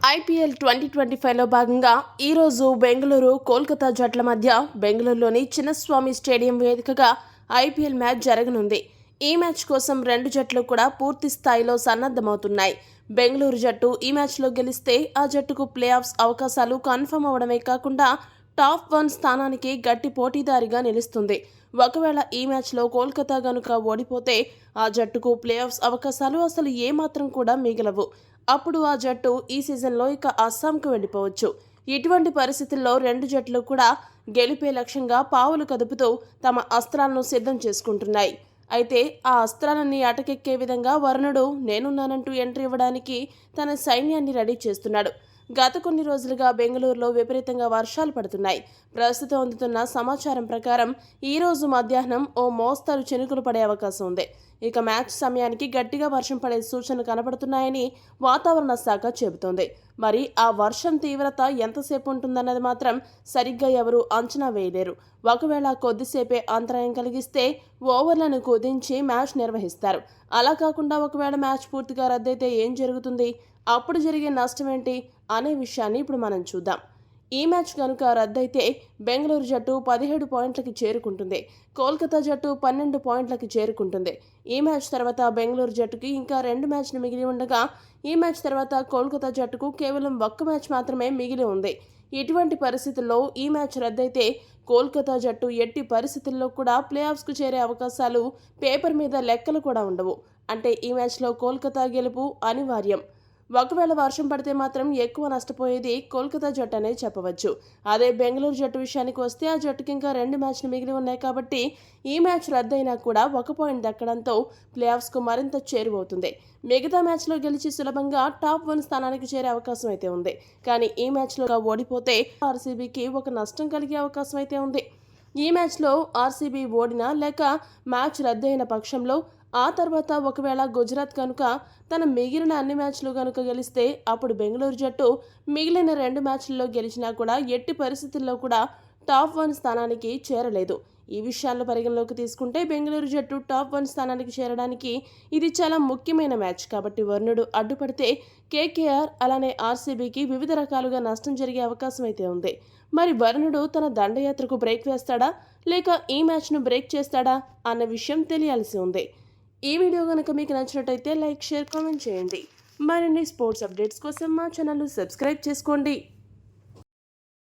IPL 2025లో భాగంగా ఈరోజు బెంగళూరు కోల్కతా జట్ల మధ్య బెంగళూరులోని చిన్నస్వామి స్టేడియం వేదికగా ఐపీఎల్ మ్యాచ్ జరగనుంది. ఈ మ్యాచ్ కోసం రెండు జట్లు కూడా పూర్తి స్థాయిలో సన్నద్ధమవుతున్నాయి. బెంగళూరు జట్టు ఈ మ్యాచ్లో గెలిస్తే ఆ జట్టుకు ప్లే ఆఫ్స్ అవకాశాలు కన్ఫర్మ్ అవడమే కాకుండా టాప్ 1 స్థానానికి గట్టి పోటీదారిగా నిలుస్తుంది. ఒకవేళ ఈ మ్యాచ్లో కోల్కతా గనుక ఓడిపోతే ఆ జట్టుకు ప్లే ఆఫ్స్ అవకాశాలు అసలు ఏమాత్రం కూడా మిగలవు. అప్పుడు ఆ జట్టు ఈ సీజన్లో ఇక అస్సాంకు వెళ్ళిపోవచ్చు. ఇటువంటి పరిస్థితుల్లో రెండు జట్లు కూడా గెలిపే లక్ష్యంగా పావులు కదుపుతూ తమ అస్త్రాలను సిద్ధం చేసుకుంటున్నాయి. అయితే ఆ అస్త్రాలన్నీ అటకెక్కే విధంగా వరుణుడు నేనున్నానంటూ ఎంట్రీ ఇవ్వడానికి తన సైన్యాన్ని రెడీ చేస్తున్నాడు. గత కొన్ని రోజులుగా బెంగళూరులో విపరీతంగా వర్షాలు పడుతున్నాయి. ప్రస్తుతం అందుతున్న సమాచారం ప్రకారం ఈ రోజు మధ్యాహ్నం ఓ మోస్తరు చినుకులు పడే అవకాశం ఉంది. ఇక మ్యాచ్ సమయానికి గట్టిగా వర్షం పడే సూచనలు కనబడుతున్నాయని వాతావరణ శాఖ చెబుతోంది. మరి ఆ వర్షం తీవ్రత ఎంతసేపు ఉంటుందన్నది మాత్రం సరిగ్గా ఎవరూ అంచనా వేయలేరు. ఒకవేళ కొద్దిసేపే అంతరాయం కలిగిస్తే ఓవర్లను కుదించి మ్యాచ్ నిర్వహిస్తారు. అలా కాకుండా ఒకవేళ మ్యాచ్ పూర్తిగా రద్దయితే ఏం జరుగుతుంది, అప్పుడు జరిగే నష్టం ఏంటి అనే విషయాన్ని ఇప్పుడు మనం చూద్దాం. ఈ మ్యాచ్ కనుక రద్దయితే బెంగళూరు జట్టు 17 పాయింట్లకి చేరుకుంటుంది. కోల్కతా జట్టు 12 పాయింట్లకి చేరుకుంటుంది. ఈ మ్యాచ్ తర్వాత బెంగళూరు జట్టుకి ఇంకా 2 మ్యాచ్లు మిగిలి ఉండగా ఈ మ్యాచ్ తర్వాత కోల్కతా జట్టుకు కేవలం 1 మ్యాచ్ మాత్రమే మిగిలి ఉంది. ఇటువంటి పరిస్థితుల్లో ఈ మ్యాచ్ రద్దయితే కోల్కతా జట్టు ఎట్టి పరిస్థితుల్లో కూడా ప్లే ఆఫ్స్కు చేరే అవకాశాలు పేపర్ మీద లెక్కలు కూడా ఉండవు. అంటే ఈ మ్యాచ్లో కోల్కతా గెలుపు అనివార్యం. ఒకవేళ వర్షం పడితే మాత్రం ఎక్కువ నష్టపోయేది కోల్కతా జట్టు అనే చెప్పవచ్చు. అదే బెంగళూరు జట్టు విషయానికి వస్తే ఆ జట్టుకి ఇంకా 2 మ్యాచ్లు మిగిలి ఉన్నాయి కాబట్టి ఈ మ్యాచ్ రద్దయినా కూడా 1 పాయింట్ దక్కడంతో ప్లే ఆఫ్స్కు మరింత చేరువవుతుంది. మిగతా మ్యాచ్లో గెలిచి సులభంగా టాప్ 1 స్థానానికి చేరే అవకాశం అయితే ఉంది. కానీ ఈ మ్యాచ్లో ఓడిపోతే ఆర్సీబీకి ఒక నష్టం కలిగే అవకాశం అయితే ఉంది. ఈ మ్యాచ్లో ఆర్సీబీ ఓడినా లేక మ్యాచ్ రద్దయిన పక్షంలో ఆ తర్వాత ఒకవేళ గుజరాత్ కనుక తన మిగిలిన అన్ని మ్యాచ్లు కనుక గెలిస్తే అప్పుడు బెంగళూరు జట్టు మిగిలిన 2 మ్యాచ్ల్లో గెలిచినా కూడా ఎట్టి పరిస్థితుల్లో కూడా టాప్ 1 స్థానానికి చేరలేదు. ఈ విషయాలను పరిగణలోకి తీసుకుంటే బెంగళూరు జట్టు టాప్ 1 స్థానానికి చేరడానికి ఇది చాలా ముఖ్యమైన మ్యాచ్ కాబట్టి వరుణుడు అడ్డుపడితే కేకేఆర్ అలానే ఆర్సీబీకి వివిధ రకాలుగా నష్టం జరిగే అవకాశం అయితే ఉంది. మరి వరుణుడు తన దండయాత్రకు బ్రేక్ వేస్తాడా లేక ఈ మ్యాచ్ను బ్రేక్ చేస్తాడా అన్న విషయం తెలియాల్సి ఉంది. ఈ వీడియో కనుక మీకు నచ్చినట్టయితే లైక్, షేర్, కామెంట్ చేయండి. మరిన్ని స్పోర్ట్స్ అప్డేట్స్ కోసం మా ఛానల్ సబ్స్క్రైబ్ చేసుకోండి.